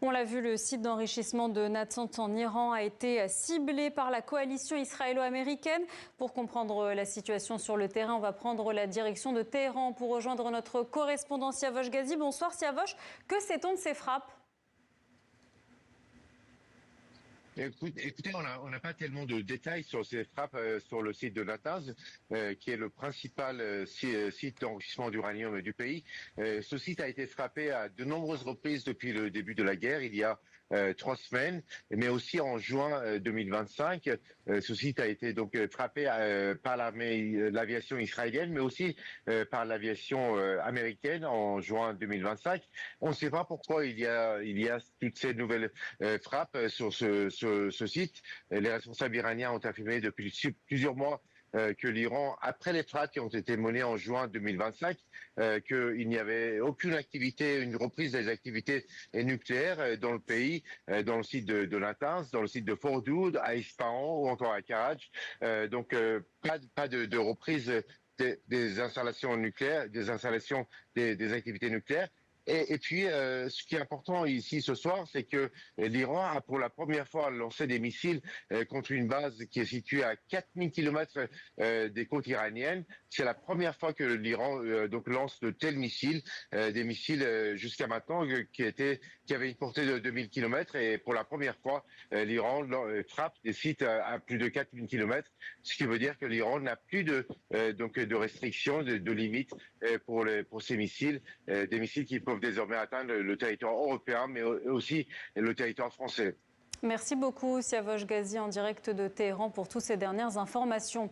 On l'a vu, le site d'enrichissement de Natanz en Iran a été ciblé par la coalition israélo-américaine. Pour comprendre la situation sur le terrain, on va prendre la direction de Téhéran pour rejoindre notre correspondant Siavosh Ghazi. Bonsoir Siavosh, que sait-on de ces frappes ? Écoutez, on n'a pas tellement de détails sur ces frappes sur le site de Natanz, qui est le principal site d'enrichissement d'uranium du pays. Ce site a été frappé à de nombreuses reprises depuis le début de la guerre, il y a 3 semaines, mais aussi en juin 2025. Ce site a été donc frappé par l'aviation israélienne, mais aussi par l'aviation américaine en juin 2025. On ne sait pas pourquoi il y a toutes ces nouvelles frappes sur ce site. Les responsables iraniens ont affirmé depuis plusieurs mois que l'Iran, après les frappes qui ont été menées en juin 2025, qu'il n'y avait aucune activité, une reprise des activités nucléaires dans le pays, dans le site de Natanz, dans le site de Fordoud, à Isfahan ou encore à Karaj. Donc pas de reprise des installations nucléaires, des activités nucléaires. Et puis, ce qui est important ici ce soir, c'est que l'Iran a pour la première fois lancé des missiles contre une base qui est située à 4000 kilomètres des côtes iraniennes. C'est la première fois que l'Iran donc lance de tels missiles, des missiles jusqu'à maintenant qui avaient une portée de 2000 kilomètres. Et pour la première fois, l'Iran frappe des sites à plus de 4000 kilomètres, ce qui veut dire que l'Iran n'a plus de restrictions, de limites pour ces missiles, des missiles qui peuvent désormais atteindre le territoire européen, mais aussi le territoire français. Merci beaucoup Siavosh Ghazi en direct de Téhéran pour toutes ces dernières informations.